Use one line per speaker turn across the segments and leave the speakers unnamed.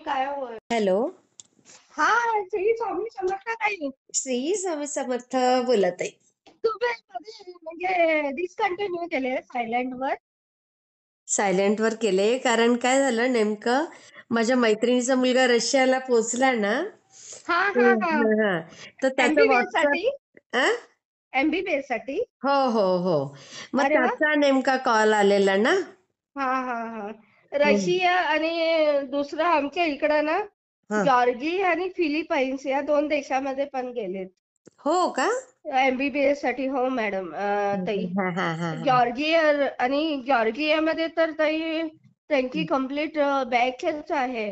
काय होय?
हॅलो.
हा, श्री स्वामी समर्थ ताई.
श्री स्वामी समर्थ बोलत आहे.
तुम्ही कधी म्हणजे डिस्कंटिन्यू केले सायलेंट वर?
सायलेंट वर केले कारण काय झालं नेमकं माझ्या मैत्रिणीचा मुलगा रशियाला पोहोचला ना.
हा हा हा.
हा, तर त्याचा
एमबीबीएस साठी?
व्हॉट्सअप
एमबीबीएस साठी?
हो हो हो. मग
अरे वा.
त्याचा नेमका कॉल आलेला ना.
हा हा हा.
हम्म.
रशिया आणि दुसरं आमच्या इकडं ना
हा.
जॉर्जी आणि फिलिपाईन्स या 2 देशामध्ये पण गेलेत
हो का.
एमबीबीएस साठी. हो मॅडम. ताई
हा हा हा हा.
जॉर्जिया आणि जॉर्जियामध्ये तर ताई त्यांची कंप्लीट बॅचच आहे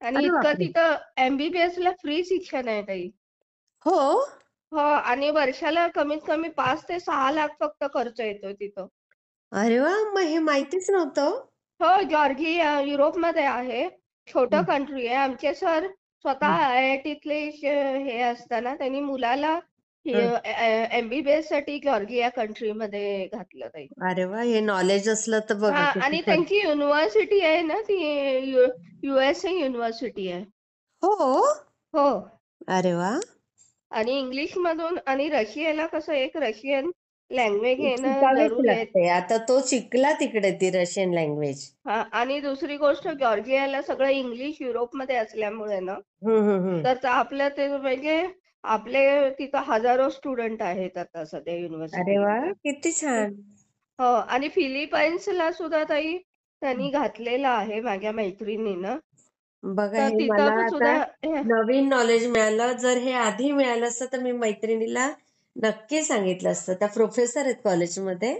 आणि
अरे
इतकं
बापरे.
तिथं एमबीबीएस ला फ्री शिक्षण आहे ताई.
हो.
हो, आणि वर्षाला कमीत कमी 5 ते 6 लाख फक्त खर्च येतो तिथं.
अरे वा, मग हे माहितीच नव्हतं.
हो, जॉर्जिया युरोपमध्ये आहे. छोटं
हम्म,
कंट्री आहे. आमचे सर स्वतः
हम्म,
आय-आय-टीतले हे असताना त्यांनी मुलाला
हम्म.
एमबीबीएस साठी जॉर्जिया कंट्रीमध्ये घातलं ताई.
अरे वा, हे नॉलेज असलं तर
हा,
बघा किती
आणि
फरक.
त्यांची युनिव्हर्सिटी आहे ना ती युएसए युनिव्हर्सिटी आहे.
हो.
हो,
अरे वा.
आणि इंग्लिश मधून आणि रशियाला कसं एक रशियन लँग्वेज येणं
शिकावीच
जरुरी आहे.
लागते. आता तो शिकला तिकडे ती रशियन लँग्वेज.
हा, आणि दुसरी गोष्ट जॉर्जियाला सगळं इंग्लिश युरोपमध्ये असल्यामुळे ना
हम्म.
तर आपल्या ते म्हणजे आपले तिथं हजारो स्टुडंट आहेत आता सध्या
अरे वा,
युनिव्हर्सिटीमध्ये.
किती छान.
हो, आणि फिलिपाईन्सला सुद्धा ताई त्यांनी घातलेलं आहे माझ्या मैत्रिणीनं.
बघा,
तर
हे
तिथं
मला
पण
आता
सुद्धा
नवीन नॉलेज मिळालं. जर हे आधी मिळालं असतं तर मी मैत्रिणीला नक्की सांगितलं असतं. त्या प्रोफेसर आहेत कॉलेजमध्ये.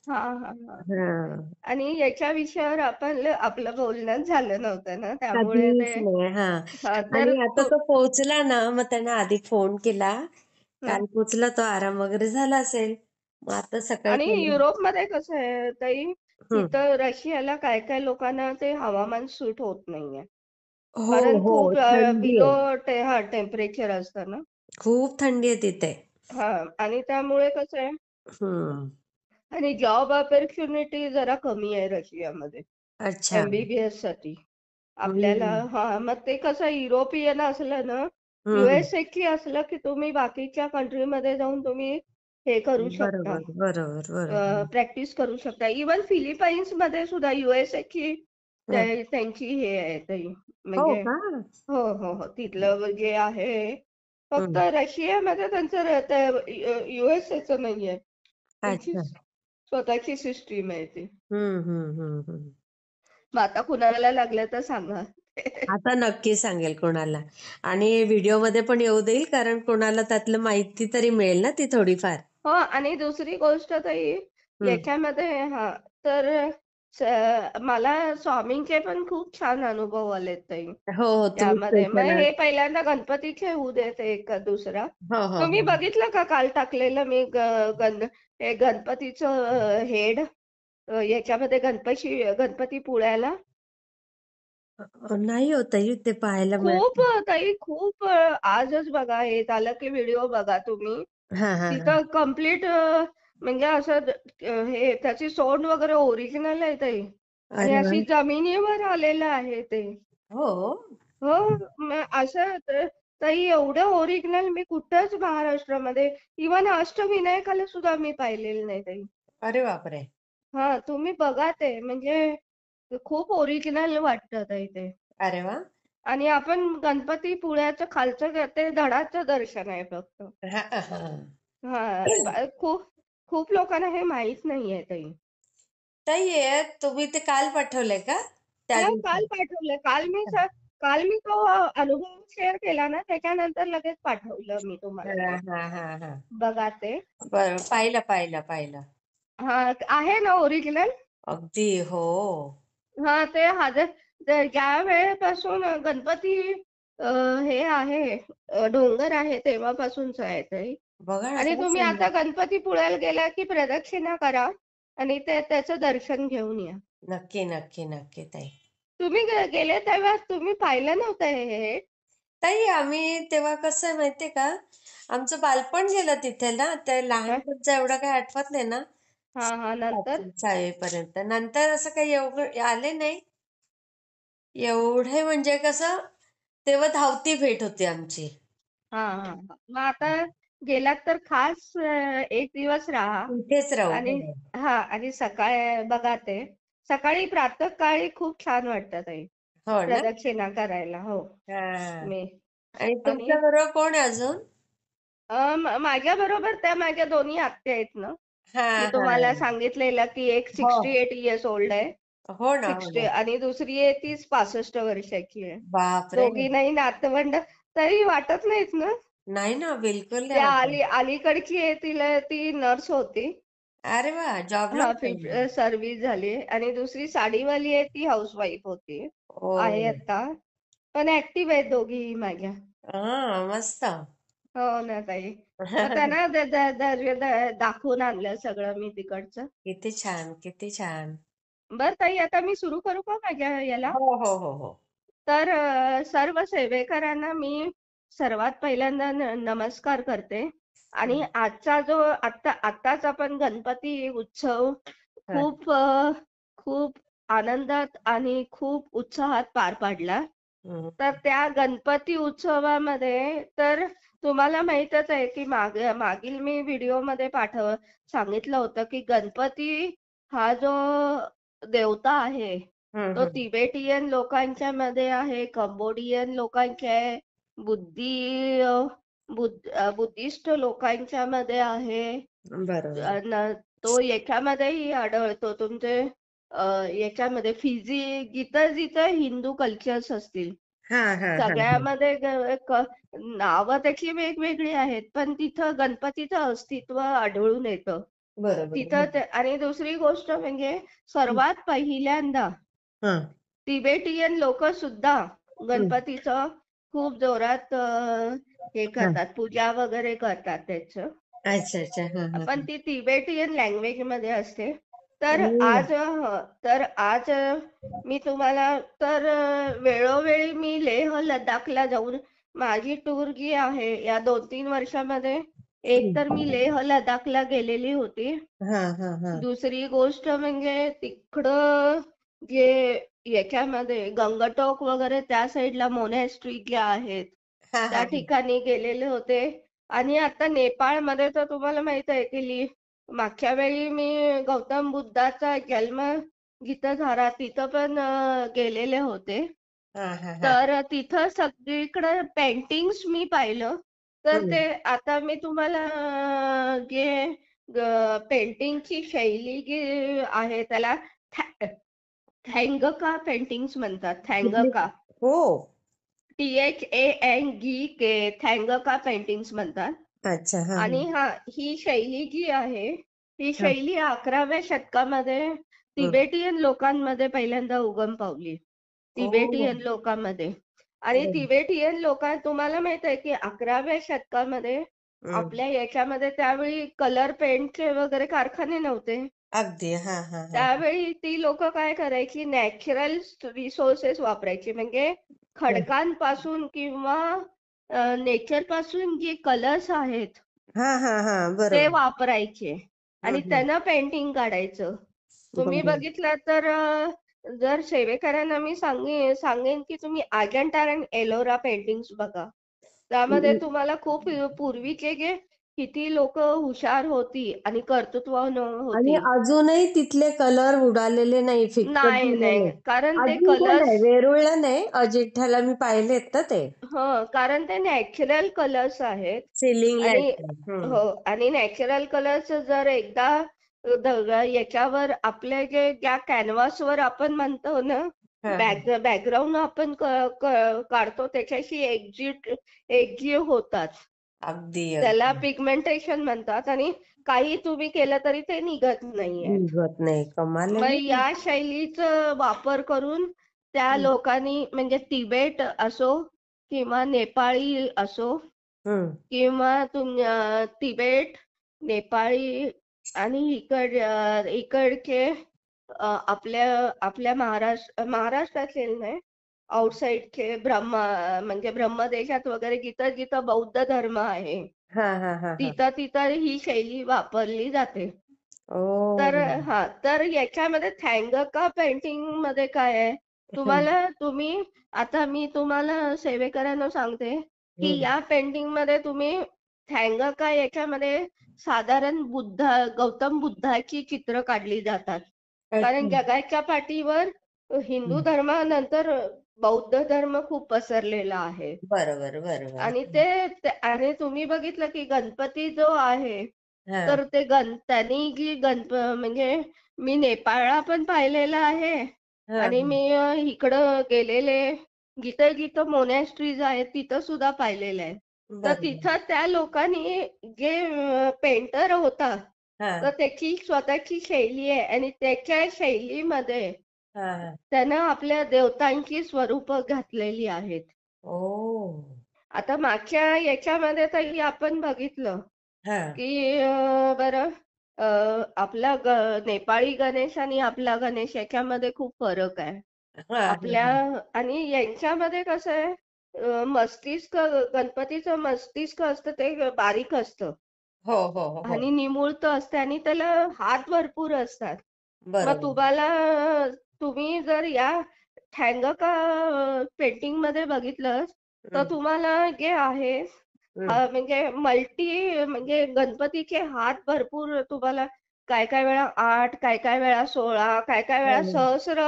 हा हा हा.
हा.
आणि याच्या विषयावर आपण आपलं बोलणं झालं नव्हतं ना, त्यामुळे
कधीच
ते
नाही. हा.
तर
आणि आता तो पोहोचला ना, मग त्यानं आधी फोन केला. काल पोहोचला तो, आराम वगैरे झाला असेल. मग आता सकाळी
आणि
त्याला
युरोपमध्ये कसं आहे ताई,
हम्म.
तिथं रशियाला काय काय लोकांना ते हवामान सूट होत नाहीये.
हो
कारण
हो,
खूप
थंडी
बिलो
आहे.
टेम्परेचर असतं ना.
खूप थंडी आहे तिथे.
हा, आणि त्यामुळे कसं आहे,
हम्म.
आणि जॉब ऑपॉर्च्युनिटी जरा कमी आहे रशियामध्ये
अच्छा.
एमबीबीएस साठी. आपल्याला
हम्म.
मग ते कसं युरोपियन असलं ना,
हम्म.
युएसए की असलं की तुम्ही बाकीच्या कंट्रीमध्ये जाऊन तुम्ही हे करू शकता,
बरोबर बरोबर बरोबर.
प्रॅक्टिस करू शकता. इवन फिलिपाईन्स मध्ये सुद्धा युएसए की
हं.
त्यांची हे आहे ताई,
हो
म्हणजे
का.
हो हो हो, तिथलं जे आहे फक्त
हम्म.
रशियामध्ये त्यांचं युएसएचं नाहीये. त्यांची
अच्छा.
स्वतःची सिस्टीम आहे ती.
हम्म.
मग आता कुणाला लागलं तर सांगा.
आता नक्की सांगेल कोणाला. आणि व्हिडिओमध्ये पण येऊ देईल, कारण कोणाला त्यातलं माहिती तरी मिळेल ना ती थोडीफार.
हो, आणि दुसरी गोष्ट ताई
हम्म.
याच्यामध्ये तर मला स्वामींचे पण खूप छान अनुभव आलेत ताई
हो हो, तुम्ही
यामध्ये. मग
स्पेशल
हे
आहात.
पहिल्यांदा गणपतीचे होऊ देत एक दुसरा.
हो हो
तुम्ही
हो.
बघितलं का काल टाकलेलं मी हे गणपतीचं हेड याच्यामध्ये गणपती पुळ्याला
नाही होत ते पाहायला
खूप
मिळत.
ताई खूप आजच बघा, हे झालं की व्हिडिओ बघा तुम्ही.
हा.
तिथं कम्प्लीट म्हणजे असं हे त्याची सोंड वगैरे ओरिजिनल आहे ताई, आणि
अरे वा.
अशी जमिनीवर आलेलं आहे ते.
हो.
हो, असं ताई एवढं ओरिजिनल मी कुठंच महाराष्ट्रामध्ये इवन अष्टविनायकाला सुद्धा मी पाहिलेलं नाही ताई.
अरे बापरे.
हा, तुम्ही बघा ते, म्हणजे खूप ओरिजिनल वाटतं ताई ते.
अरे वा.
आणि आपण गणपती पुळ्याचं खालचं ते धडाचं दर्शन आहे फक्त.
हा.
खूप खूप लोकांना हे माहित नाहीये ताई.
ताई, तुम्ही ते काल पाठवलंय का त्या
हो, काल
दिवशी?
पाठवलं. काल मी तो अनुभव शेअर केला ना, त्याच्यानंतर लगेच पाठवलं मी तुम्हाला ते.
हा.
बघा ते.
बरं, पाहिलं.
हा, आहे ना ओरिजिनल.
अगदी हो.
हा, ते ज्या वेळेपासून गणपती अ, हे आहे डोंगर आहे तेव्हापासूनच आहे ते.
बघा ना,
आणि
काय
तुम्ही आता
सुंदर.
गणपतीपुळ्याला गेला की प्रदक्षिणा करा आणि त्याचं दर्शन घेऊन या.
नक्की ताई.
तुम्ही गेले तेव्हा तुम्ही पाहिलं नव्हतं हे?
ताई, आम्ही तेव्हा कसं आहे माहितीये का, आमचं बालपण गेलं तिथे ना, त्या
हा
लहानपणचं एवढं काही आठवत नाही ना.
हा, नंतर
5वी 6वी पर्यंत. नंतर असं काही एवढं आले नाही. एवढे म्हणजे कसं तेव्हा धावती भेट होती आमची.
हा हा हा. मग आता गेलात तर खास एक दिवस राहा.
इथेच राहू.
आणि
हो.
हा आणि सकाळी बघा ते सकाळी प्रातःकाळी खूप छान वाटतं ताई
हो ना?
प्रदक्षिणा करायला. हो.
हां.
मी
आणि
आणि
तुमच्या बरोबर कोण आहे अजून?
माझ्या बरोबर त्या माझ्या दोन्ही आत्या आहेत ना. मी
हां,
तुम्हाला
हां.
सांगितलेलं की एक
हो.
68 इयर्स ओल्ड आहे.
हो ना, हो
60
ना.
आणि दुसरी आहे ती 65 वर्षाची आहे.
बापरे!
दोघींनाही नातवंड तरी वाटत नाहीत ना.
नाही ना, बिलकुल नाही
त्या
वाटत.
अलीकडची आहे तिला ती नर्स होती.
अरे वाह! जॉबला
हा
होते मग.
सर्व्हिस झाली आणि दुसरी साडीवाली आहे ती हाऊसवाईफ होती. आहे
ओह!
आता. पण ऍक्टिव्ह आहेत दोघीही माझ्या.
हां, मस्त.
हो ना ताई. मग त्यांना दाखवून आणलं सगळं मी तिकडचं.
किती छान, किती छान.
बरं ताई आता मी सुरू करू का माझ्या याला?
हो, हो, हो, हो.
तर सर्व सेवेकरांना मी सर्वात पहिल्यांदा नमस्कार करते. आणि
हं.
आजचा जो आत्ताच आपण गणपती उत्सव
हां.
खूप आनंदात आणि खूप उत्साहात पार पाडला.
हं.
तर त्या गणपती उत्सवामध्ये तर तुम्हाला माहीतच आहे की मागील मी व्हिडिओमध्ये सांगितलं होतं की गणपती हा जो देवता आहे
हं,
तो
हं.
तिबेटियन लोकांच्या मध्ये आहे, कंबोडियन लोकांच्या आहे, बुद्धिस्ट लोकांच्या मध्ये आहे.
बरोबर.
तो याच्यामध्येही आढळतो तुमचे याच्यामध्ये जिथं जिथं हिंदू कल्चर्स असतील
हां, हां, हां, हां.
सगळ्यामध्ये नावं त्याची वेगवेगळी आहेत पण तिथं गणपतीचं अस्तित्व आढळून येतं.
बरोबर.
तिथं आणि दुसरी गोष्ट म्हणजे
हं.
सर्वात पहिल्यांदा
हां.
तिबेटियन लोक सुद्धा
हं.
गणपतीचं खूप जोरात हे
हां.
करतात, पूजा वगैरे करतात त्याचं.
अच्छा, अच्छा. हां, हां,
पण
हां.
ती तिबेटियन लँग्वेज मध्ये असते. तर
ओह!
आज मी तुम्हाला वेळोवेळी मी लेह लडाखला जाऊन माझी टूर जी आहे या 2-3 वर्षामध्ये एक तर मी
हं.
लेह लडाखला गेलेली होती.
हां, हां, हां.
दुसरी गोष्ट म्हणजे तिकडं जे याच्यामध्ये गंगटोक वगैरे त्या साईडला मोनॅस्ट्री ज्या आहेत
हां,
त्या
हां, हां.
ठिकाणी गेलेले होते. आणि आता नेपाळमध्ये तर तुम्हाला माहित आहे की मागच्या वेळी मी गौतम बुद्धाचा जन्म जिथं झाला तिथं पण गेलेले होते.
हां, हां, हां.
तर तिथं सगळीकडे पेंटिंग्स मी पाहिलं. तर
हं.
ते आता मी तुम्हाला जे पेंटिंगची शैली जी आहे त्याला थँगका पेंटिंग्स म्हणतात.
कुठली?
थँगका.
हो.
THANGK थँगका पेंटिंग्स म्हणतात.
अच्छा. हां,
आणि
हां.
ही शैली जी आहे ही
हां.
शैली 11व्या शतकामध्ये
हं.
तिबेटियन लोकांमध्ये पहिल्यांदा उगम पावली.
ओह!
तिबेटियन लोकांमध्ये. आणि
बरं.
तिबेटियन तुम्हाला माहित आहे की 11व्या शतकामध्ये
हं.
आपल्या याच्यामध्ये त्यावेळी कलर पेंटचे वगैरे कारखाने नव्हते.
अगदी. हां, हां, हां.
त्यावेळी ती लोक काय करायची नॅचरल रिसोर्सेस वापरायची म्हणजे
हं.
खडकांपासून किंवा नेचर पासून जे कलर्स आहेत
हां, हां, हां.
ते
बरोबर.
वापरायचे
हं,
आणि
हं.
त्यानं पेंटिंग काढायचं. तुम्ही
बरं.
बघितलं तर जर सेवेकरांना मी सांगेन की तुम्ही अजंठा आणि एलोरा पेंटिंग्स बघा. त्यामध्ये तुम्हाला खूप पूर्वीचे जे किती लोक हुशार होती आणि कर्तृत्वान
आणि
होती.
अजूनही तिथले कलर उडालेले नाही, फिक्कट
नाही,
झालेले.
नाही. कारण ते
अजिंठा
कलर्स
नाही, वेरूळला नाही, अजिंठ्याला मी पाहिलेत ना ते.
कारण ते नॅचरल कलर्स आहेत.
सिलिंगला
आणि
आहेत. हं.
हो आणि नॅचरल कलर्स जर एकदा याच्यावर आपले ज्या कॅनव्हासवर आपण म्हणतो ना
हां, हां.
बॅकग्राऊंड आपण काढतो त्याच्याशी एकजीव होतात.
अगदी,
त्याला
अगदी.
पिगमेंटेशन म्हणतात आणि काही तुम्ही केलं तरी ते निघत नाहीयेत.
निघत नाही. कमाल आहे
मग
ना ती.
या शैलीचा वापर करून त्या
हं.
लोकांनी म्हणजे तिबेट असो किंवा नेपाळी असो
हं.
किंवा तिबेट, नेपाळी आणि इकडचे आपल्या आपल्या महाराष्ट्राचे नाही आउटसाइडचे म्हणजे ब्रह्मदेशात वगैरे जिथं जिथं बौद्ध धर्म आहे
हां, हां, हां, हां.
तिथं तिथं ही शैली वापरली जाते. तर
ओह!
तर याच्यामध्ये थँगका पेंटिंग मध्ये काय आहे तुम्ही आता मी तुम्हाला सेवेकरांना सांगते की
हम्म.
या पेंटिंग मध्ये तुम्ही थँगका याच्यामध्ये साधारण गौतम बुद्धाची चित्र काढली जातात. कारण
अच्छा.
जगाच्या पाठीवर हिंदू
हम्म.
धर्मानंतर बौद्ध धर्म खूप पसरलेला आहे.
बरोबर बरोबर.
आणि आणि तुम्ही बघितलं की गणपती जो आहे
हा
तर त्यांनी जी म्हणजे मी नेपाळला पण पाहिलेला आहे
हा
आणि
हा.
मी इकडं गेलेले जिथं जिथं मोनॅस्ट्रीज आहेत तिथं सुद्धा पाहिलेलं आहे. तर
बरोबर.
तिथं त्या लोकांनी जे पेंटर होता
हा
तर त्याची स्वतःची शैली आहे आणि त्याच्या शैलीमध्ये
हा हा.
त्यानं आपल्या देवतांची स्वरूप घातलेली आहेत.
ओ.
आता मागच्या याच्यामध्ये तरी आपण बघितलं
हा
की बरं आपला नेपाळी गणेश आणि आपला गणेश याच्यामध्ये खूप फरक आहे.
हा
आपल्या
हा.
आणि यांच्यामध्ये कसं आहे मस्तिष्क गणपतीचं मस्तिष्क असतं ते बारीक असतं
हो हो हो हो.
आणि निमुळत असते आणि त्याला हात भरपूर असतात. मग
बरोबर.
तुम्ही जर या थँगका पेंटिंग मध्ये बघितलं तर
हम्म.
तुम्हाला जे आहे
हम्म.
म्हणजे गणपतीचे हात भरपूर तुम्हाला काय काय वेळा 8, काय काय वेळा 16, काय काय वेळा
हम्म.
सहस्र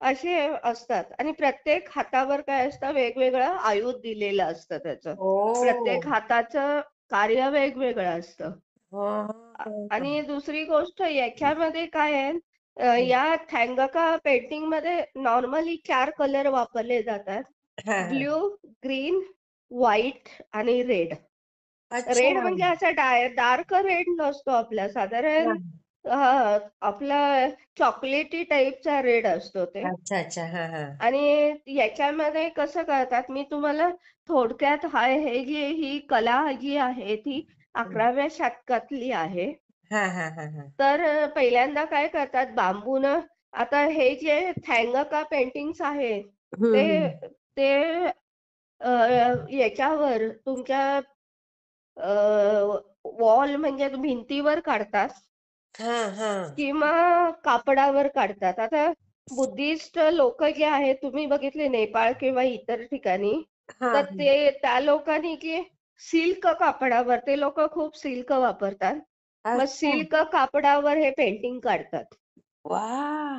असे असतात आणि प्रत्येक हातावर काय असतं वेगवेगळं आयुध दिलेलं असतं त्याचं.
ओ.
प्रत्येक हाताचं कार्य वेगवेगळं असतं.
हा
आणि दुसरी गोष्ट याच्यामध्ये काय आहे या थँगका पेंटिंग मध्ये नॉर्मली 4 कलर वापरले जातात.
हा हा.
ब्ल्यू, ग्रीन, व्हाईट आणि रेड.
अच्छा.
रेड म्हणजे असा डार्क रेड नसतो आपला
हा.
साधारण आपला चॉकलेटी टाईपचा रेड असतो ते.
अच्छा अच्छा. हा हा.
आणि याच्यामध्ये कसं करतात मी तुम्हाला थोडक्यात ही कला जी आहे ती
हम्म.
11व्या शतकातली आहे.
हा हा हा हा.
तर पहिल्यांदा काय करतात बांबूनं आता हे जे थँगका पेंटिंग्स आहेत ते
हम्म.
ते अ, याच्यावर तुमच्या वॉल म्हणजे भिंतीवर काढतात
हा हा.
किंवा कापडावर काढतात. आता बुद्धिस्ट लोक जे आहेत तुम्ही बघितले नेपाळ किंवा इतर ठिकाणी
हा
तर
हा.
त्या लोकांनी की सिल्क कापडावर ते लोक खूप सिल्क वापरतात. मग
अच्छा.
सिल्क कापडावर हे पेंटिंग काढतात.
वा.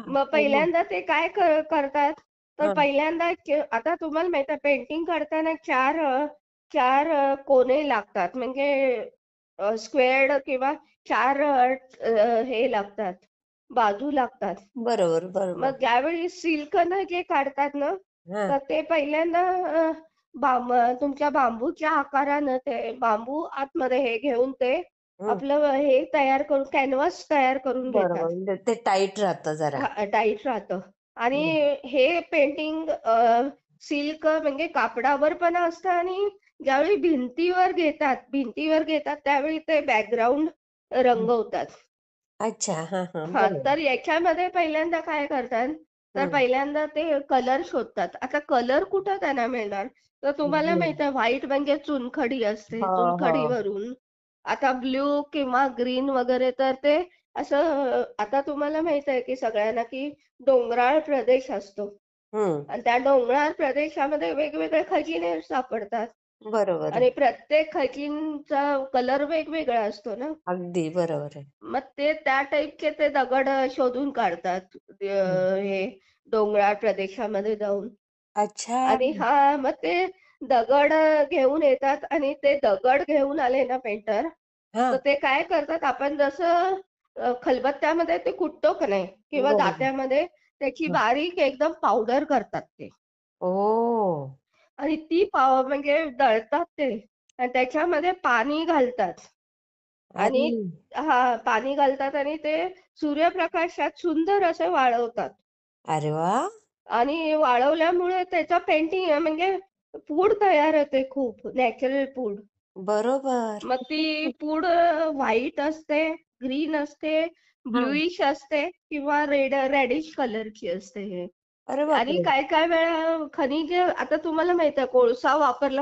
मग
हो.
पहिल्यांदा ते काय करतात तर
हा
पहिल्यांदा आता तुम्हाला माहित आहे पेंटिंग करताना चार कोने लागतात म्हणजे स्क्वेअर्ड किंवा 4 हे लागतात बाजू लागतात.
बरोबर बरोबर.
मग ज्यावेळी सिल्कनं जे काढतात ना
हा
तर ते पहिल्यांदा तुमच्या बांबूच्या आकारानं ते बांबू आतमध्ये हे घेऊन ते
हम्म.
आपलं हे तयार करून कॅनव्हास तयार करून घेतात.
बरोबर म्हणजे ते टाईट राहतं जरा.
टाईट राहतं आणि
हम्म.
हे पेंटिंग सिल्क म्हणजे कापडावर पण असतं आणि ज्यावेळी भिंतीवर घेतात त्यावेळी ते बॅकग्राऊंड रंगवतात.
अच्छा हा हा
हा
बरोबर.
तर याच्यामध्ये पहिल्यांदा काय करतात तर
हम्म.
पहिल्यांदा ते कलर शोधतात. आता कलर कुठं त्यांना मिळणार तर तुम्हाला
हम्म.
माहित आहे व्हाईट म्हणजे चुनखडी असते
हो हो.
चुनखडीवरून आता ब्ल्यू किंवा ग्रीन वगैरे तर ते असं आता तुम्हाला माहित आहे की सगळ्यांना की डोंगराळ प्रदेश असतो
हम्म.
आणि त्या डोंगराळ प्रदेशामध्ये वेगवेगळे खजिने सापडतात
बरोबर आहे.
आणि प्रत्येक खजिनचा कलर वेगवेगळा असतो ना.
अगदी बरोबर आहे.
मग ते त्या टाईपचे ते दगड शोधून काढतात
हम्म.
हे डोंगराळ प्रदेशामध्ये जाऊन
अच्छा.
आणि मग ते दगड घेऊन येतात आणि ते दगड घेऊन आले ना पेंटर
हा
तर ते काय करतात आपण जसं खलबत्त्यामध्ये ते कुटतो का नाही किंवा
बरोबर.
दात्यामध्ये त्याची
हं.
बारीक एकदम पावडर करतात ते
ओ.
आणि ती म्हणजे दळतात ते आणि त्याच्यामध्ये पाणी घालतात
अरे.
आणि पाणी घालतात आणि ते सूर्यप्रकाशात सुंदर असे वाळवतात
अरे वा.
आणि वाळवल्यामुळे त्याचा पेंटिंग म्हणजे पूड तयार होते खूप नॅचरल पूड.
बरोबर.
मग ती पूड व्हाईट असते, ग्रीन असते,
हा.
ब्लूइश असते किंवा रेडिश कलरची असते हे.
अरे
आणि
बापरे.
काय काय वेळा खनिज आता तुम्हाला माहित आहे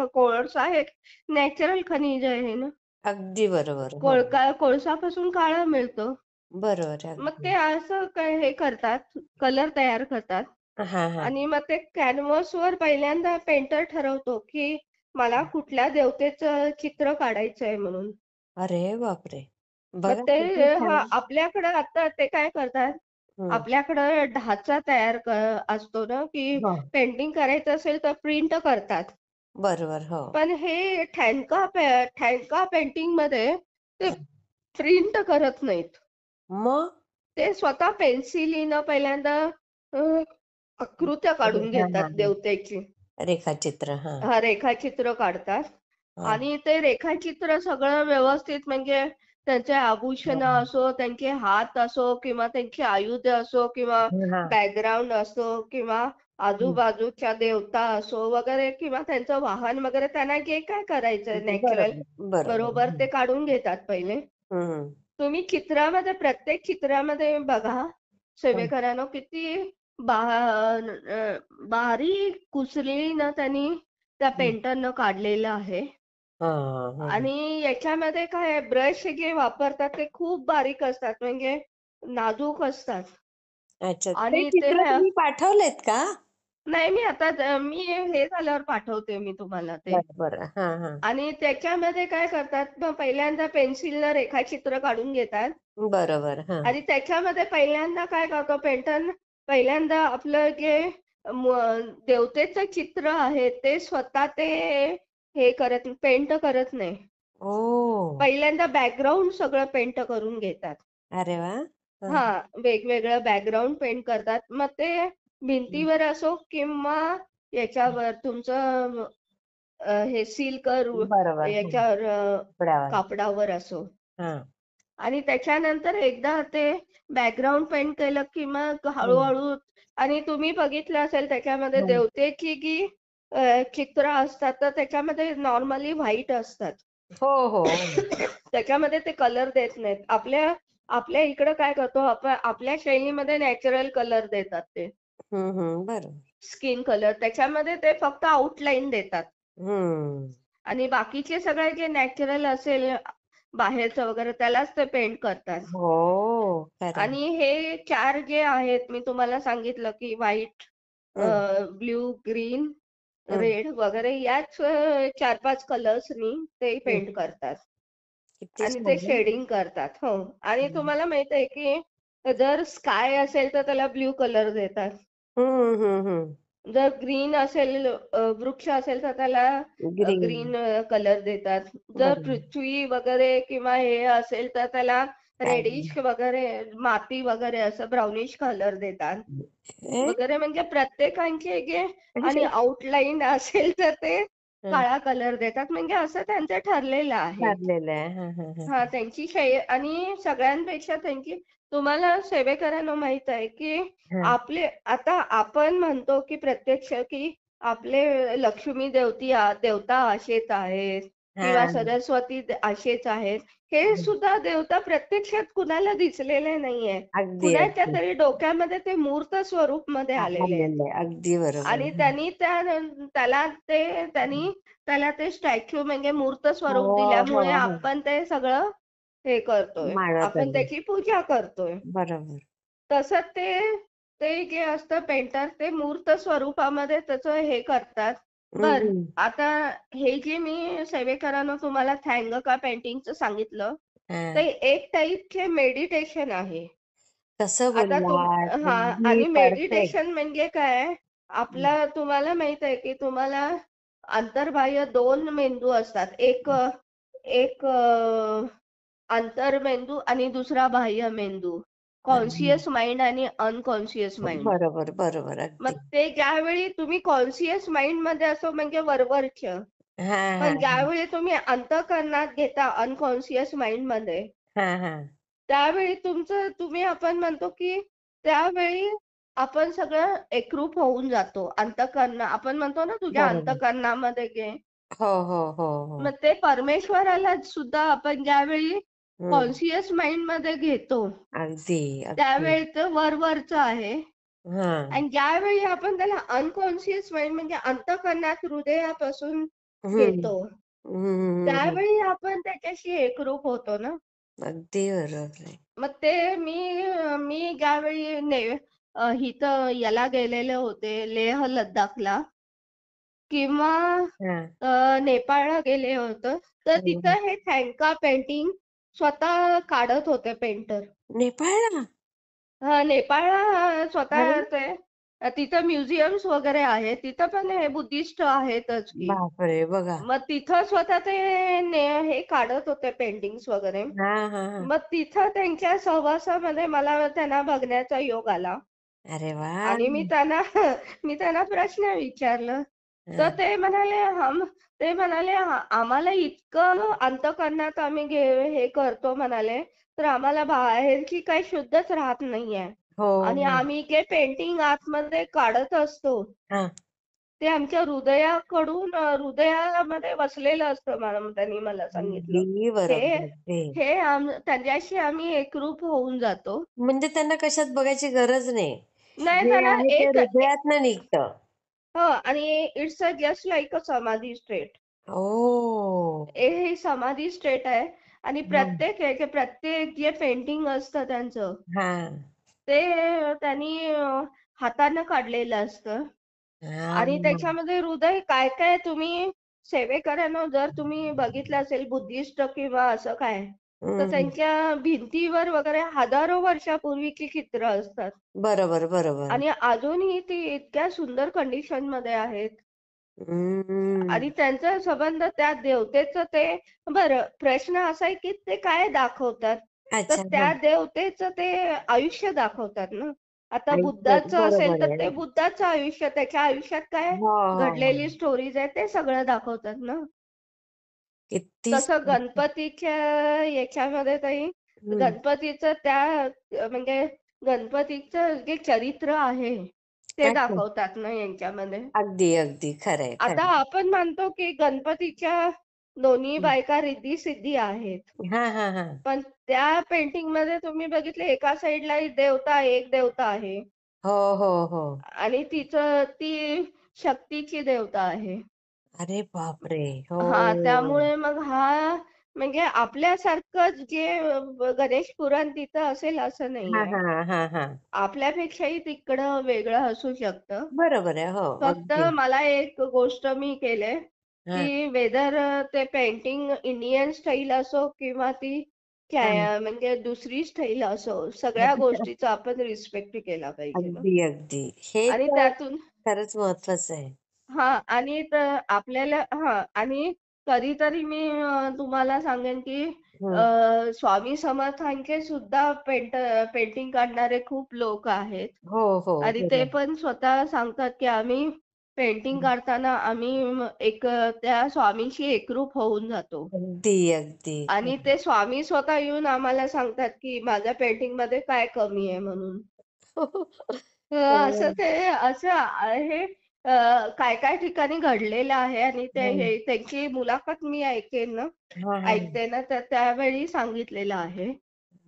कोळसा हे नॅचरल खनिज आहे ना.
अगदी बरोबर. हो.
कोळसापासून काळा मिळतो.
बरोबर आहे
मग
अगदी.
ते असं काय हे करतात, कलर तयार करतात
हा हा
आणि मग ते कॅनव्हासवर पहिल्यांदा पेंटर ठरवतो की मला कुठल्या देवतेचं चित्र काढायचंय म्हणून.
अरे बापरे,
मग
बघा
ते
किती छान.
आपल्याकडं आता ते काय करतात,
हम्म.
आपल्याकडं ढाचा असतो ना की
हो,
पेंटिंग करायचं असेल तर प्रिंट करतात.
बरोबर. हो.
पण हे ठॅनका पेंटिंग मध्ये ते प्रिंट करत नाहीत.
मग
ते स्वतः पेन्सिलीनं पहिल्यांदा अ, आकृत्या काढून
हा
घेतात
हा हा.
देवतेची.
रेखाचित्र. हा
हा रेखाचित्र काढतात
हा
आणि ते रेखाचित्र सगळं व्यवस्थित म्हणजे त्यांचे
हा
आभूषण असो, त्यांचे हात असो किंवा त्यांची आयुध असो किंवा
हा.
बॅकग्राऊंड असो किंवा
हम्म.
आजूबाजूच्या देवता असो वगैरे किंवा त्यांचं वाहन वगैरे त्यांना जे काय करायचं नॅचरल
बरोबर बरोबर.
बरोबर ते काढून घेतात पहिले.
हम्म.
तुम्ही चित्रामध्ये प्रत्येक चित्रामध्ये बघा
हम्म.
सेवेकरांनो किती बारीक कुसरीनं त्यांनी त्या
हम्म.
पेंटरनं काढलेलं आहे.
हा हा हा.
आणि याच्यामध्ये काय ब्रश जे वापरतात ते खूप बारीक असतात म्हणजे नाजूक असतात.
अच्छा, ते
आणि ते
चित्र तुम्ही पाठवलेत का?
नाही मी आता मी हे झाल्यावर पाठवते मी तुम्हाला ते.
बरं बरं. हा हा.
आणि त्याच्यामध्ये काय करतात मग पहिल्यांदा पेन्सिलनं रेखाचित्र काढून घेतात
बरोबर. हा
आणि त्याच्यामध्ये पहिल्यांदा काय करतो पेंटर पहिल्यांदा आपलं जे देवतेचं चित्र आहे ते स्वतः ते हे करत पेंट करत नाही.
ओ.
पहिल्यांदा बॅकग्राऊंड सगळं पेंट करून घेतात.
अरे वा. हा
हा वेगवेगळं बॅकग्राऊंड पेंट करतात. मग ते भिंतीवर असो किंवा याच्यावर तुमचं हे सिल्क
बरोबर.
याच्यावर
कपड्यावर.
कापडावर असो.
हा.
आणि त्याच्यानंतर एकदा ते बॅकग्राऊंड पेंट केलं की मग
हम्म.
हळूहळू आणि तुम्ही बघितलं असेल त्याच्यामध्ये
हम्म.
देवतेची जी चित्र असतात तर त्याच्यामध्ये नॉर्मली व्हाईट असतात.
हो हो हो.
त्याच्यामध्ये ते कलर देत नाहीत. आपल्या आपल्या इकडं काय करतो आपण आपल्या शैलीमध्ये नॅचरल कलर देतात ते
बरोबर.
स्किन कलर त्याच्यामध्ये ते फक्त आउटलाईन देतात.
हम्म.
आणि बाकीचे सगळे जे नॅचरल असेल बाहेरचं वगैरे त्यालाच ते पेंट करतात.
हो, खरं.
आणि हे 4 जे आहेत मी तुम्हाला सांगितलं की व्हाईट,
हम्म.
ब्लू, ग्रीन,
हम्म.
रेड वगैरे याच 4-5 कलर्सनी ते
हम्म.
पेंट करतात
किती
आणि ते
छान.
शेडिंग करतात. हो. आणि
हम्म.
तुम्हाला माहित आहे की जर स्काय असेल तर त्याला ब्लू कलर देतात.
हम्म.
जर ग्रीन असेल वृक्ष असेल तर त्याला
ग्रीन.
ग्रीन कलर देतात. जर
बरोबर.
पृथ्वी वगैरे किंवा हे असेल तर त्याला
काय
रेडिश वगैरे माती वगैरे असं ब्राउनिश कलर देतात
ए?
वगैरे म्हणजे प्रत्येकांचे जे आणि आउटलाईन असेल तर ते
हं,
काळा कलर देतात म्हणजे असं त्यांचं ठरलेलं आहे.
ठरलेलं आहे. हा हा हा.
हा त्यांची आणि सगळ्यांपेक्षा त्यांची तुम्हाला सेवेकरांना माहित आहे की
हा.
आपले आता आपण म्हणतो की प्रत्यक्ष की आपले लक्ष्मी देवता असेच आहेत किंवा
हा.
सरस्वती असेच आहेत. हे सुद्धा देवता प्रत्यक्षात कुणाला दिसलेले नाहीये.
अगदी
कुणाच्या
अगदी.
तरी डोक्यामध्ये ते मूर्त स्वरूप मध्ये आलेले आहेत.
आलेलं आहे. अगदी बरोबर.
आणि त्यांनी त्याला ते स्टॅच्यू म्हणजे मूर्त
हो
स्वरूप
हो
दिल्यामुळे
हो.
आपण ते सगळं हे करतोय.
मानत
आपण
आले.
त्याची पूजा करतोय.
बरोबर.
तसं ते ते जे असतं पेंटर ते मूर्त स्वरूपामध्ये त्याचं हे करतात. बर
हम्म.
आता हे जे मी सेवेकरांना तुम्हाला थँगका पेंटिंगचं सांगितलं
हा.
ते एक टाईपचे मेडिटेशन आहे.
कसं
आता
बोललात,
हा
अगदी
आणि
परफेक्ट.
मेडिटेशन म्हणजे काय आपला तुम्हाला माहित आहे की तुम्हाला अंतर्बाह्य 2 मेंदू असतात. एक एक आंतरमेंदू आणि दुसरा बाह्य मेंदू. कॉन्शियस माइंड आणि अनकॉन्शियस माइंड.
बरोबर बरोबर.
मग
अगदी.
ते ज्यावेळी तुम्ही कॉन्शियस माइंड मध्ये असो म्हणजे वरवरचं.
हा हा
पण ज्यावेळी तुम्ही अंतःकरणात घेता अनकॉन्शियस माइंड मध्ये
हा हा.
त्यावेळी तुम्ही आपण म्हणतो की त्यावेळी आपण सगळं एकरूप होऊन जातो. अंतःकरण आपण म्हणतो ना तुझ्या
बरोबर.
अंतःकरणामध्ये घे.
हो हो हो हो.
मग ते परमेश्वराला सुद्धा आपण ज्यावेळी
हम्म.
कॉन्शियस माइंड मध्ये घेतो
अगदी अगदी.
त्यावेळी ते वरवरचं आहे.
हा.
आणि ज्यावेळी आपण त्याला अनकॉन्शियस माइंड म्हणजे अंतःकरणात हृदयापासून
हम्म.
घेतो
हम्म.
त्यावेळी आपण त्याच्याशी एकरूप होतो ना.
अगदी बरोबर आहे.
मग ते मी मी ज्यावेळी इथं याला गेलेले होते लेह लडाखला किंवा
हा.
नेपाळला गेले होते तर
हम्म.
तिथं हे थँका पेंटिंग स्वतः काढत होते पेंटर.
नेपाळला?
नेपाळला
अरे
स्वतः ते तिथं म्युझियम्स वगैरे आहेत. तिथं पण हे बुद्धिस्ट आहेतच की.
बापरे, बघा.
मग तिथं स्वतः ते हे काढत होते पेंटिंग्स वगैरे.
हा हा हा.
मग तिथं त्यांच्या सहवासामध्ये मला त्यांना बघण्याचा योग आला
अरे वा.
आणि मी त्यांना मी त्यांना प्रश्न विचारलं तर
हा.
ते म्हणाले आम्हाला इतकं अंतःकरणात आम्ही हे करतो म्हणाले तर आम्हाला बाहेरची काही शुद्धच राहत नाहीये
हो
आणि
हो.
आम्ही जे पेंटिंग आतमध्ये काढत असतो
हा.
ते आमच्या हृदयाकडून हृदयामध्ये वसलेलं असतं मॅडम त्यांनी मला सांगितलं.
अगदी
हे
बरोबर, अगदी.
हे त्यांच्याशी आम्ही एकरूप होऊन जातो.
म्हणजे त्यांना कशात बघायची गरज नाही.
नाही
जे
त्यांना
आहे ते हृदयातनं निघतं.
आणि it's a just like a समाधी स्टेट.
ओ.
हे समाधी स्टेट आहे आणि
हा
प्रत्येक जे पेंटिंग असतं त्यांचं
हा
ते त्यांनी हातानं काढलेलं असतं
हा.
आणि त्याच्यामध्ये हृदय काय काय तुम्ही सेवेकऱ्यांना जर तुम्ही बघितलं असेल बुद्धिस्ट किंवा असं काय तर
हम्म.
त्यांच्या भिंतीवर वगैरे हजारो वर्षापूर्वीची चित्र असतात
बरोबर बरोबर.
आणि अजूनही ती इतक्या सुंदर कंडिशन मध्ये आहेत
हम्म.
आणि त्यांचा संबंध त्या देवतेचं ते बरं प्रश्न असा आहे की ते काय दाखवतात तर
अच्छा. हा.
त्या देवतेचं ते आयुष्य दाखवतात ना. आता
ऐकत
बुद्धाचं असेल
बरोबर
तर
आहे.
ते बुद्धाचं आयुष्य त्याच्या आयुष्यात काय
हो हो हो.
घडलेली स्टोरीज आहे ते सगळं दाखवतात ना.
किती
तसं गणपतीच्या याच्यामध्ये ताई
हम्म.
गणपतीचं म्हणजे गणपतीचं जे चरित्र आहे ते
अच्छा.
दाखवतात ना यांच्यामध्ये.
अगदी अगदी खरंय
आता
खरंय.
आपण मानतो की गणपतीच्या दोन्ही
हम्म.
बायका रिद्धी सिद्धी आहेत
हा हा हा.
पण त्या पेंटिंग मध्ये तुम्ही बघितले एका साइडला एक देवता आहे
हो हो हो.
आणि ती शक्तीची देवता आहे.
अरे बापरे. हो.
त्यामुळे मग म्हणजे आपल्यासारखंच जे गणेश पुराण तिथं असेल असं
हा
नाहीये.
हा हा हा.
आपल्यापेक्षाही तिकडं वेगळं असू शकतं.
बरोबर आहे. हो
फक्त
अगदी.
मला एक गोष्ट मी केले
हा
की वेदर ते पेंटिंग इंडियन स्टाईल असो किंवा ती
हा.
म्हणजे दुसरी स्टाईल असो सगळ्या गोष्टीचा आपण रिस्पेक्ट केला पाहिजे ना.
अगदी अगदी. हे
आणि
तर
त्यातून
खरंच महत्वाचं आहे.
आणि आपल्याला आणि कधीतरी मी तुम्हाला सांगेन की
हम्म.
स्वामी समर्थांचे सुद्धा पेंटिंग काढणारे खूप लोक आहेत
हो हो
आणि ते
बरोबर.
पण स्वतः सांगतात की आम्ही पेंटिंग काढताना आम्ही त्या स्वामींशी एकरूप होऊन जातो
अगदी अगदी
आणि
खरं.
ते स्वामी स्वतः येऊन आम्हाला सांगतात की माझ्या पेंटिंग मध्ये काय कमी आहे म्हणून. असं
हो.
ते असं हे काय काय ठिकाणी घडलेलं आहे आणि
हम्म.
त्यांची मुलाखत मी
हा हा.
ऐकते ना तर त्यावेळी सांगितलेलं आहे.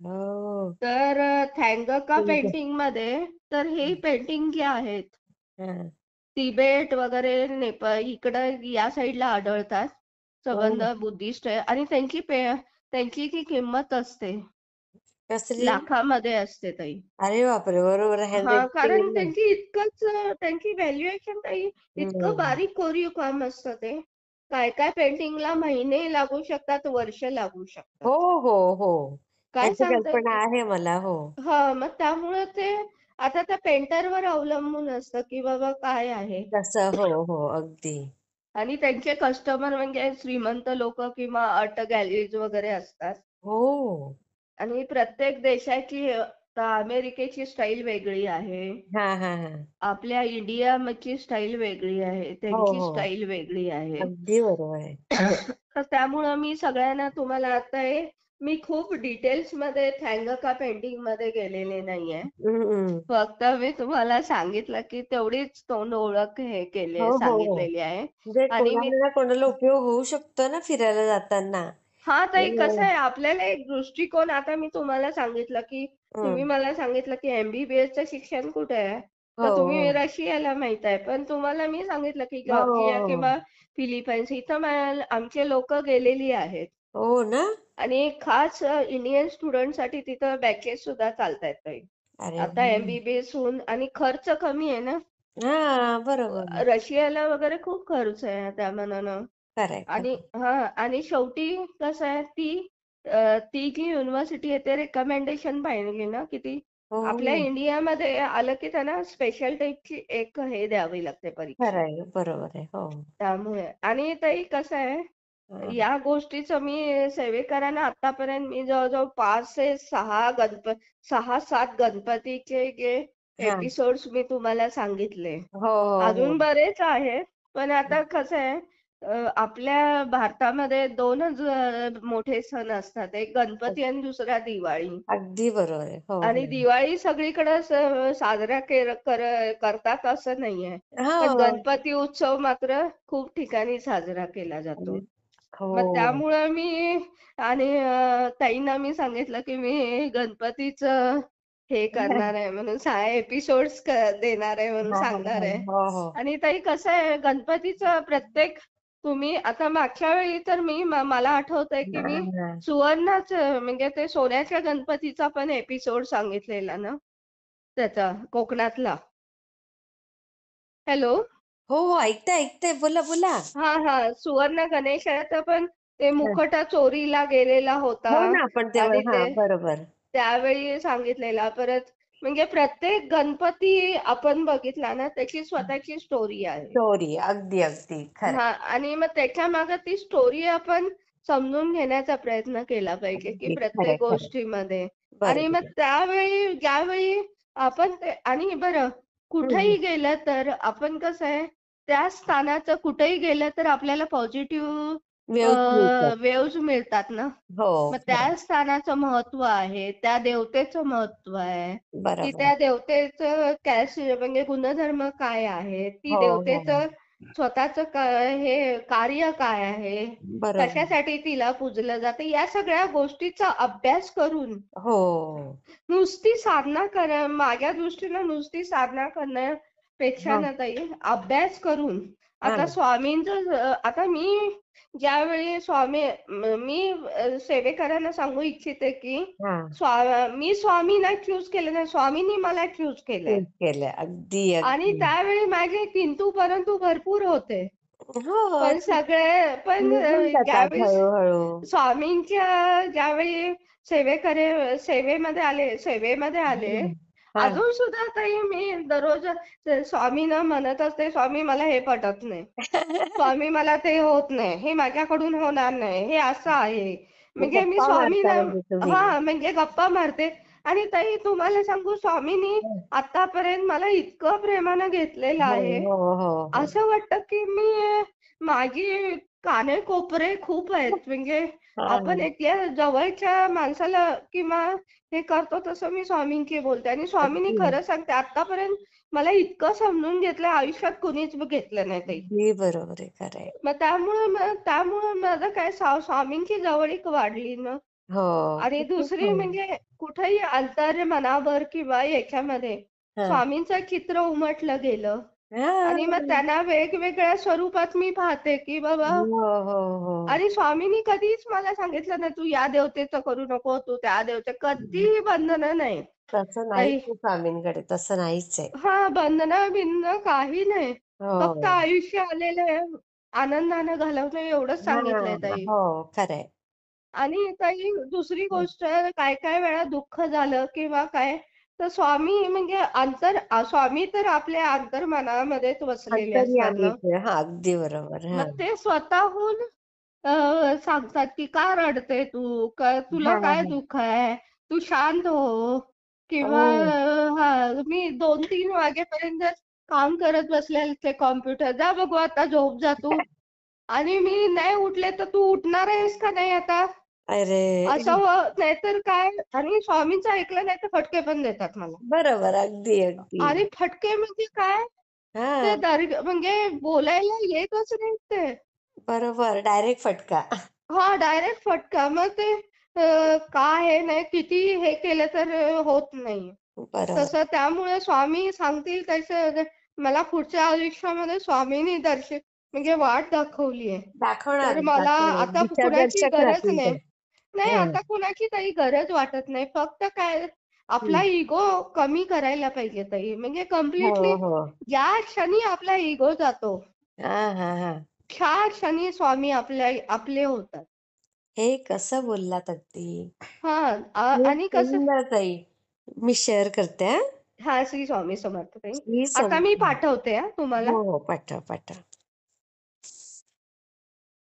हो.
तर थँगका
ठीक आहे.
पेंटिंग मध्ये तर ही पेंटिंग जी आहेत
हा.
तिबेट वगैरे नेपाळ इकडं या साईडला आढळतात. संबंध
हो.
बुद्धिस्ट आहे आणि त्यांची जी किंमत असते
कसली?
लाखामध्ये असते ताई.
अरे बापरे, बरोबर, हँड्रेड
कारण
केलं.
त्यांची व्हॅल्युएशन ताई इतकं
हम्म.
बारीक कोरीव काम असतं ते. काय काय पेंटिंगला महिने लागू शकतात, वर्ष लागू शकतात.
हो हो हो.
काय
ह्याची
सांगता
कल्पना
येते?
आहे मला. हो.
मग त्यामुळे ते आता त्या पेंटरवर अवलंबून असतं की बाबा काय आहे.
तसं. हो हो अगदी.
आणि त्यांचे कस्टमर म्हणजे श्रीमंत लोक किंवा आर्ट गॅलरीज वगैरे असतात.
हो.
आणि प्रत्येक देशाची आता अमेरिकेची स्टाईल वेगळी आहे.
हा हा हा.
आपल्या इंडियाची स्टाईल वेगळी आहे.
हो
त्यांची
हो
स्टाईल वेगळी आहे.
अगदी बरोबर आहे.
तर त्यामुळं मी सगळ्यांना तुम्हाला आता मी खूप डिटेल्स मध्ये थँगका पेंटिंग मध्ये गेलेले नाहीये.
हम्म.
फक्त मी तुम्हाला सांगितलं की तेवढीच तोंड ओळख
हो हो हो.
सांगितलेली आहे.
म्हणजे
आणि मी
कोणाला ना कोणाला उपयोग होऊ शकतो ना फिरायला जाताना.
ताई कसं
हो.
आहे आपल्याला एक दृष्टिकोन आता मी तुम्हाला सांगितलं की तुम्ही
हम्म.
मला सांगितलं की एमबीबीएसचं शिक्षण कुठे आहे?
हो
तर तुम्ही
हो
रशियाला माहित आहे. पण तुम्हाला मी सांगितलं की
हो
जॉर्जिया
हो.
किंवा फिलिपाईन्स इथं आमचे लोक गेलेली आहेत.
हो ना.
आणि खास इंडियन स्टुडंटसाठी तिथं बॅचेस सुद्धा चालतायत ताई.
अरे
आता MBBS होऊन आणि खर्च कमी आहे ना.
हा बरोबर.
रशियाला वगैरे खूप खर्च आहे त्या मानानं.
खरंय
आणि
खरंय.
आणि शेवटी कसं आहे ती जी युनिव्हर्सिटी आहे ते रिकमेंडेशन पाहिजे ना की ती आपल्या
हो
इंडियामध्ये आलं की त्यांना स्पेशल टाईपची एक हे द्यावी लागते परीक्षा.
खरंय बरोबर आहे हो.
त्यामुळे आणि ताई कसं आहे
हा,
या गोष्टीचं मी सेवेकरांना आतापर्यंत मी जवळजवळ 6-7 गणपतीचे जे
हा.
एपिसोड्स मी तुम्हाला सांगितले.
हो हो हो.
अजून बरेच आहेत पण आता कसं आहे आपल्या भारतामध्ये दोनच मोठे सण असतात, एक गणपती आणि दुसरा दिवाळी.
अगदी बरोबर आहे हो
आणि
हो.
दिवाळी सगळीकडे साजरा करतात असं नाहीये. पण
हो.
गणपती उत्सव मात्र खूप ठिकाणी साजरा केला जातो. मग
हो.
त्यामुळं मी आणि ताईंना मी सांगितलं की मी गणपतीचं हे करणार आहे म्हणून 6 एपिसोड्स देणार आहे म्हणून
हा हा
सांगणार
हा.
आहे.
हो हो.
आणि ताई कसं आहे गणपतीचं प्रत्येक तुम्ही आता मागच्या वेळी तर मला आठवतंय की
हा,
मी
हा.
सुवर्णाचं म्हणजे ते सोन्याच्या गणपतीचा पण एपिसोड सांगितलेला ना त्याचा कोकणातला. हॅलो.
हो हो ऐकताय ऐकताय बोला बोला.
सुवर्ण गणेशाचा पण ते
हा.
मुखटा चोरीला गेलेला होता
हो ना आपण ते
आणि
हा
ते
बरोबर.
त्यावेळी सांगितलेला. परत म्हणजे प्रत्येक गणपती आपण बघितला ना त्याची स्वतःची स्टोरी आहे.
स्टोरी अगदी अगदी खरंय.
आणि मग त्याच्या मागे ती स्टोरी आपण समजून घेण्याचा प्रयत्न केला पाहिजे की
अगदी खरंय
प्रत्येक
खरंय.
गोष्टीमध्ये. आणि
बरोबर
मग
आहे.
त्यावेळी ज्यावेळी आपण आणि बरं
हम्म.
कुठेही गेलं तर आपण कसं आहे त्या स्थानाचं कुठेही गेलं तर आपल्याला पॉझिटिव्ह
वेव्हज मिळतात.
वेव्हज मिळतात ना.
हो
मग
खरंय.
त्या स्थानाचं महत्व आहे, त्या देवतेचं महत्व आहे, की
बरोबर.
त्या देवतेचं म्हणजे गुणधर्म काय आहे, ती
हो हो.
देवतेचं स्वतःचं हे कार्य काय आहे,
बरोबर.
कशासाठी तिला पूजलं जातं, या सगळ्या गोष्टीचा अभ्यास करून
हो.
नुसती साधना माझ्या दृष्टीनं नुसती साधना करण्यापेक्षा
हा
ना ताई अभ्यास करून
हा
आता स्वामींचं आता मी ज्यावेळी मी सेवेकरांना सांगू इच्छिते की
हा.
मी स्वामींना चूज केलं नाही, स्वामींनी मला चूज केलंय.
तेच केलंय अगदी
आणि
अगदी.
त्यावेळी माझे किंतु परंतु भरपूर होते.
हो
पण
ते निघून जातात
ज्यावेळी
हळूहळू.
स्वामींच्या ज्यावेळी सेवेमध्ये आले
हम्म. हा
अजून सुद्धा ताई मी दररोज स्वामींना म्हणत असते, स्वामी मला हे पटत नाही, स्वामी मला ते होत नाही, हे माझ्याकडून होणार नाही, हे असं आहे. म्हणजे मी
गप्पा मारता
स्वामींना
म्हणजे तुम्ही.
म्हणजे गप्पा मारते. आणि ताई तुम्हाला सांगू स्वामींनी
हो
आतापर्यंत मला इतकं प्रेमानं घेतलेलं
हो
आहे.
हो हो.
असं वाटतं की माझी कानेकोपरे खूप आहेत. म्हणजे
हा
आपण इतक्या जवळच्या माणसाला किंवा हे करतो तसं मी स्वामींची बोलते. आणि स्वामींनी
अगदी
खरं सांगते आतापर्यंत मला इतकं समजून घेतलं आयुष्यात कुणीच घेतलं नाही ताई.
अगदी बरोबर आहे खरंय.
मग त्यामुळे माझं काय स्वामींची जवळीक वाढली ना.
हो
आणि
किती
दुसरी
छान.
म्हणजे कुठेही अंतर मनावर किंवा याच्यामध्ये
हा
स्वामींचं चित्र उमटलं गेलं. आणि मग
हा.
त्यांना वेगवेगळ्या स्वरूपात मी पाहते की बाबा.
हो हो हो.
आणि स्वामींनी कधीच मला सांगितलं नाही तू या देवतेचं करू नको, तू त्या कधीही बंधन नाही
तसं नाहीच
ताई.
आहे स्वामींकडे तसं नाहीच आहे.
बंधनं बिंधनं काही नाही. फक्त
हो.
आयुष्य आलेलं आहे आनंदानं घालवणं एवढंच
हा
सांगितलंय ताई.
हो खरंय.
आणि ताई दुसरी गोष्ट काय काय वेळा दुःख झालं किंवा काय तर स्वामी म्हणजे स्वामी तर आपल्या अंतर्मनामध्येच वसलेले असतात ना.
अंतर्यामीच आहे. हा अगदी बरोबर. हा
मग ते स्वतःहून सांगतात की का रडते तू, तुला
हा
काय
हा.
दुःख आहे, तू शांत हो. किंवा
हो.
मी 2-3 वाजेपर्यंत काम करत बसलेले कॉम्प्युटर, जा बघू आता झोप जा तू. आणि मी नाही उठले तर तू उठणार आहेस का नाही आता,
अरे
असं नाहीतर काय. आणि स्वामींचं ऐकलं नाही तर फटके पण देतात मला.
बरोबर अगदी अगदी.
आणि फटके म्हणजे काय, ते
हा
म्हणजे बोलायला येतच नाही ते.
बरोबर डायरेक्ट फटका.
डायरेक्ट फटका. मग ते काय हे नाही किती हे केलं तर होत नाही.
बरोबर.
तसं त्यामुळे स्वामी सांगतील तसं मला पुढच्या आयुष्यामध्ये स्वामींनी म्हणजे वाट दाखवली आहे. तर
दाखवणार
मला
दाखवणार
आता कुणाची
दिशादर्शक
गरज
राहतील
नाही.
ते.
नाही
हा
आता कुणाची काही गरज वाटत नाही. फक्त काय आपला इगो कमी करायला पाहिजे ताई. म्हणजे
हो
कम्प्लिटली
हो.
ज्या क्षणी आपला इगो जातो
हा हा हा.
त्या क्षणी स्वामी आपले होतात.
हे कसं बोललात अगदी.
हा
खूप
आणि कसं
सुंदर ताई. मी शेअर करते हा.
हा श्री स्वामी समर्थ ताई.
श्री
आता मी
स्वामी.
पाठवते हा तुम्हाला.
हो हो, पाठवा पाठवा.